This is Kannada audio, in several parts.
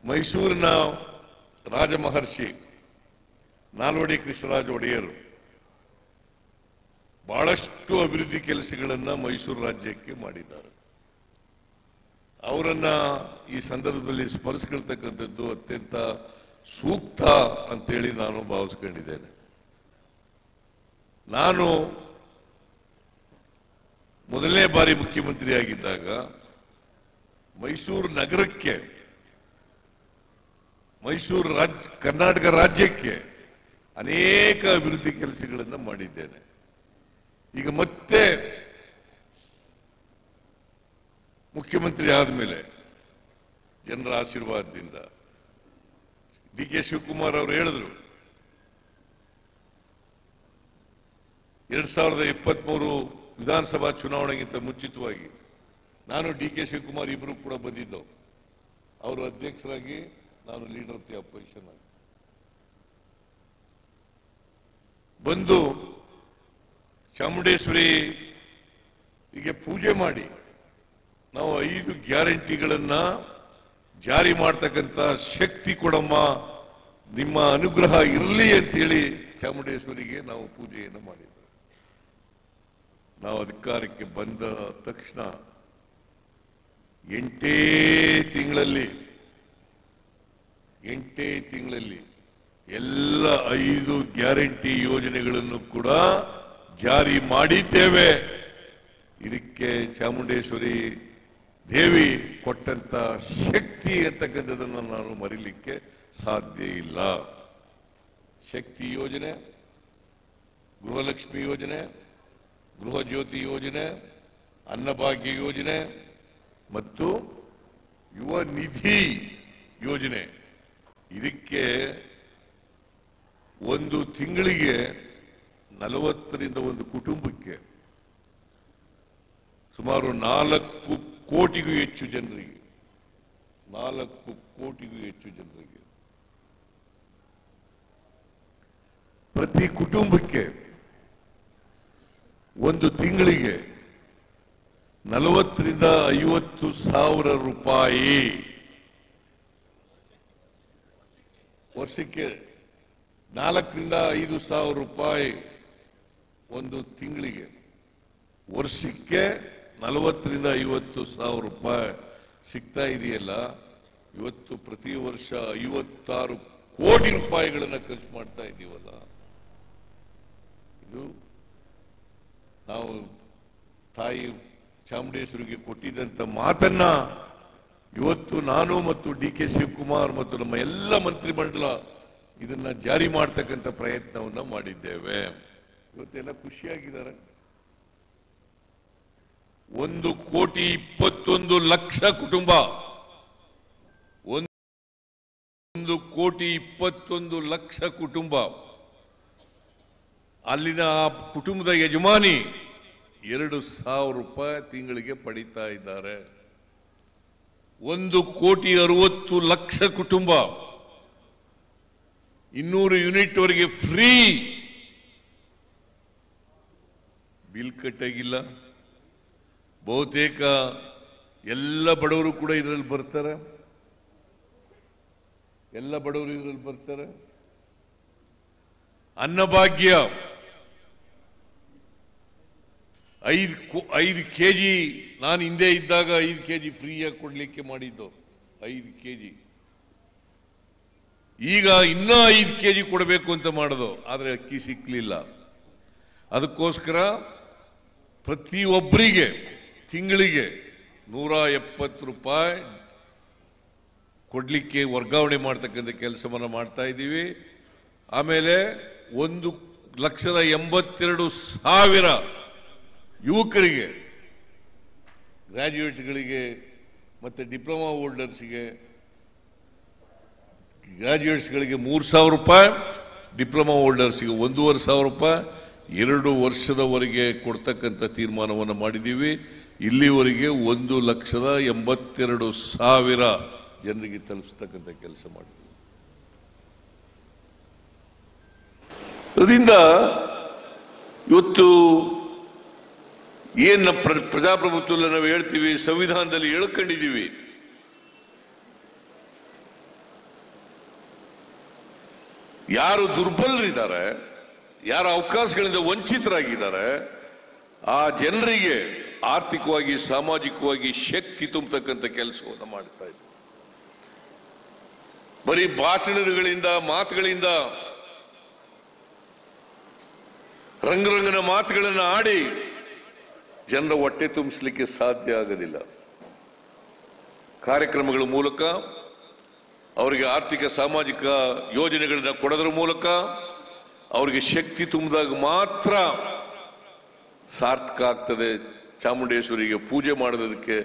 ಮೈಸೂರಿನ ರಾಜಮಹರ್ಷಿ ನಾಲ್ವಡಿ ಕೃಷ್ಣರಾಜ ಒಡೆಯರು ಬಹಳಷ್ಟು ಅಭಿವೃದ್ಧಿ ಕೆಲಸಗಳನ್ನು ಮೈಸೂರು ರಾಜ್ಯಕ್ಕೆ ಮಾಡಿದ್ದಾರೆ. ಅವರನ್ನ ಈ ಸಂದರ್ಭದಲ್ಲಿ ಸ್ಮರಿಸಿಕೊಳ್ತಕ್ಕಂಥದ್ದು ಅತ್ಯಂತ ಸೂಕ್ತ ಅಂತೇಳಿ ನಾನು ಭಾವಿಸ್ಕೊಂಡಿದ್ದೇನೆ. ನಾನು ಮೊದಲನೇ ಬಾರಿ ಮುಖ್ಯಮಂತ್ರಿಯಾಗಿದ್ದಾಗ ಮೈಸೂರು ನಗರಕ್ಕೆ, ಕರ್ನಾಟಕ ರಾಜ್ಯಕ್ಕೆ ಅನೇಕ ಅಭಿವೃದ್ಧಿ ಕೆಲಸಗಳನ್ನು ಮಾಡಿದ್ದೇನೆ. ಈಗ ಮತ್ತೆ ಮುಖ್ಯಮಂತ್ರಿ ಆದಮೇಲೆ ಜನರ ಆಶೀರ್ವಾದದಿಂದ ಡಿ.ಕೆ. ಶಿವಕುಮಾರ್ ಅವರು ಹೇಳಿದ್ರು 2023 ವಿಧಾನಸಭಾ ಚುನಾವಣೆಗಿಂತ ಮುಂಚಿತವಾಗಿ ನಾನು ಡಿ.ಕೆ. ಶಿವಕುಮಾರ್ ಇಬ್ಬರು ಕೂಡ ಬಂದಿದ್ದವು. ಅವರು ಅಧ್ಯಕ್ಷರಾಗಿ, ನಾನು ಲೀಡರ್ ಆಫ್ ದಿ ಅಪೋಸಿಷನ್ ಆಗಿ ಬಂದು ಚಾಮುಂಡೇಶ್ವರಿಗೆ ಪೂಜೆ ಮಾಡಿ ನಾವು 5 ಗ್ಯಾರಂಟಿಗಳನ್ನ ಜಾರಿ ಮಾಡ್ತಕ್ಕಂಥ ಶಕ್ತಿ ಕೊಡಮ್ಮ, ನಿಮ್ಮ ಅನುಗ್ರಹ ಇರಲಿ ಅಂತೇಳಿ ಚಾಮುಂಡೇಶ್ವರಿಗೆ ನಾವು ಪೂಜೆಯನ್ನು ಮಾಡಿದ್ದೇವೆ. ನಾವು ಅಧಿಕಾರಕ್ಕೆ ಬಂದ ತಕ್ಷಣ 8 ತಿಂಗಳಲ್ಲಿ ಎಲ್ಲ 5 ಗ್ಯಾರಂಟಿ ಯೋಜನೆಗಳನ್ನು ಕೂಡ ಜಾರಿ ಮಾಡಿದ್ದೇವೆ. ಇದಕ್ಕೆ ಚಾಮುಂಡೇಶ್ವರಿ ದೇವಿ ಕೊಟ್ಟಂತ ಶಕ್ತಿ ಅಂತಕ್ಕಂಥದನ್ನು ನಾನು ಮರಿಲಿಕ್ಕೆ ಸಾಧ್ಯ ಇಲ್ಲ. ಶಕ್ತಿ ಯೋಜನೆ, ಗೃಹಲಕ್ಷ್ಮಿ ಯೋಜನೆ, ಗೃಹ ಜ್ಯೋತಿ ಯೋಜನೆ, ಅನ್ನಭಾಗ್ಯ ಯೋಜನೆ ಮತ್ತು ಯುವ ನಿಧಿ ಯೋಜನೆ. ಇದಕ್ಕೆ ಒಂದು ತಿಂಗಳಿಗೆ 40ರಿಂದ ಒಂದು ಕುಟುಂಬಕ್ಕೆ ಸುಮಾರು 4 ಕೋಟಿಗೂ ಹೆಚ್ಚು ಜನರಿಗೆ ಪ್ರತಿ ಕುಟುಂಬಕ್ಕೆ ಒಂದು ತಿಂಗಳಿಗೆ 40ರಿಂದ 50 ಸಾವಿರ ರೂಪಾಯಿ, ವರ್ಷಕ್ಕೆ 4ರಿಂದ 5 ಸಾವಿರ ರೂಪಾಯಿ ಒಂದು ತಿಂಗಳಿಗೆ, ವರ್ಷಕ್ಕೆ 40ರಿಂದ 50 ಸಾವಿರ ರೂಪಾಯಿ ಸಿಗ್ತಾ ಇದೆಯಲ್ಲ. ಇವತ್ತು ಪ್ರತಿ ವರ್ಷ 56 ಕೋಟಿ ರೂಪಾಯಿಗಳನ್ನು ಖರ್ಚು ಮಾಡ್ತಾ ಇದ್ದೀವಲ್ಲ. ಇದು ನಾವು ತಾಯಿ ಚಾಮುಂಡೇಶ್ವರಿಗೆ ಕೊಟ್ಟಿದ್ದಂತ ಮಾತನ್ನ ಇವತ್ತು ನಾನು ಮತ್ತು ಡಿ.ಕೆ. ಶಿವಕುಮಾರ್ ಮತ್ತು ನಮ್ಮ ಎಲ್ಲ ಮಂತ್ರಿಮಂಡಲ ಇದನ್ನ ಜಾರಿ ಮಾಡ್ತಕ್ಕಂಥ ಪ್ರಯತ್ನವನ್ನ ಮಾಡಿದ್ದೇವೆ. ಇವತ್ತೆಲ್ಲ ಖುಷಿಯಾಗಿದ್ದಾರೆ. 1,21,00,000 ಕುಟುಂಬ, 1,21,00,000 ಕುಟುಂಬ, ಅಲ್ಲಿನ ಕುಟುಂಬದ ಯಜಮಾನಿ 2,000 ರೂಪಾಯಿ ತಿಂಗಳಿಗೆ ಪಡಿತಾ ಇದ್ದಾರೆ. 1,60,00,000 ಕುಟುಂಬ 200 ಯೂನಿಟ್ ವರೆಗೆ ಫ್ರೀ. ಬಿಲ್ ಕಟ್ಟಾಗಿಲ್ಲ. ಬಹುತೇಕ ಎಲ್ಲ ಬಡವರು ಕೂಡ ಇದರಲ್ಲಿ ಬರ್ತಾರೆ. ಅನ್ನಭಾಗ್ಯ 5 ಕೆಜಿ, ನಾನು ಹಿಂದೆ ಇದ್ದಾಗ 5 ಕೆಜಿ ಫ್ರೀಯಾಗಿ ಕೊಡ್ಲಿಕ್ಕೆ ಮಾಡಿದ್ದು. 5 ಕೆಜಿ, ಈಗ ಇನ್ನೂ 5 ಕೆಜಿ ಕೊಡಬೇಕು ಅಂತ ಮಾಡೋದು. ಆದರೆ ಅಕ್ಕಿ ಸಿಕ್ಕಲಿಲ್ಲ. ಅದಕ್ಕೋಸ್ಕರ ಪ್ರತಿಯೊಬ್ಬರಿಗೆ ತಿಂಗಳಿಗೆ 170 ರೂಪಾಯಿ ಕೊಡ್ಲಿಕ್ಕೆ ವರ್ಗಾವಣೆ ಮಾಡ್ತಕ್ಕಂಥ ಕೆಲಸವನ್ನು ಮಾಡ್ತಾ ಇದ್ದೀವಿ. ಆಮೇಲೆ 1,82,000 ಯುವಕರಿಗೆ, ಗ್ರಾಜ್ಯುಯೇಟ್ಗಳಿಗೆ ಮತ್ತು ಡಿಪ್ಲೊಮಾ ಹೋಲ್ಡರ್ಸ್ಗೆ, ಗ್ರಾಜ್ಯುಯೇಟ್ಸ್ಗಳಿಗೆ 3,000 ರೂಪಾಯಿ, ಡಿಪ್ಲೊಮಾ ಹೋಲ್ಡರ್ಸ್ಗೆ 1,500 ರೂಪಾಯಿ 2 ವರ್ಷದವರೆಗೆ ಕೊಡ್ತಕ್ಕಂಥ ತೀರ್ಮಾನವನ್ನು ಮಾಡಿದ್ದೀವಿ. ಇಲ್ಲಿವರೆಗೆ 1,82,000 ಜನರಿಗೆ ತಲುಪಿಸ್ತಕ್ಕಂಥ ಕೆಲಸ ಮಾಡಿದ್ದೀವಿ. ಅದರಿಂದ ಇವತ್ತು ಏನು ಪ್ರಜಾಪ್ರಭುತ್ವದಲ್ಲಿ ನಾವು ಹೇಳ್ತೀವಿ, ಸಂವಿಧಾನದಲ್ಲಿ ಹೇಳ್ಕೊಂಡಿದ್ದೀವಿ, ಯಾರು ದುರ್ಬಲರಿದ್ದಾರೆ, ಯಾರು ಅವಕಾಶಗಳಿಂದ ವಂಚಿತರಾಗಿದ್ದಾರೆ, ಆ ಜನರಿಗೆ ಆರ್ಥಿಕವಾಗಿ ಸಾಮಾಜಿಕವಾಗಿ ಶಕ್ತಿ ತುಂಬತಕ್ಕಂಥ ಕೆಲಸವನ್ನು ಮಾಡ್ತಾ ಇದ್ದಾರೆ. ಬರೀ ಭಾಷಣಗಳಿಂದ ಮಾತುಗಳಿಂದ ರಂಗರಂಗನ ಮಾತುಗಳನ್ನು ಆಡಿ ಜನರ ಹೊಟ್ಟೆ ತುಂಬಿಸಲಿಕ್ಕೆ ಸಾಧ್ಯ ಆಗೋದಿಲ್ಲ. ಕಾರ್ಯಕ್ರಮಗಳ ಮೂಲಕ ಅವರಿಗೆ ಆರ್ಥಿಕ ಸಾಮಾಜಿಕ ಯೋಜನೆಗಳನ್ನ ಕೊಡೋದ್ರ ಮೂಲಕ ಅವರಿಗೆ ಶಕ್ತಿ ತುಂಬಿದಾಗ ಮಾತ್ರ ಸಾರ್ಥಕ ಆಗ್ತದೆ, ಚಾಮುಂಡೇಶ್ವರಿಗೆ ಪೂಜೆ ಮಾಡೋದಕ್ಕೆ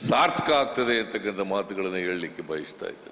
ಸಾರ್ಥಕ ಆಗ್ತದೆ ಅಂತಕ್ಕಂಥ ಮಾತುಗಳನ್ನು ಹೇಳಲಿಕ್ಕೆ ಬಯಸ್ತಾ ಇದ್ದೆ.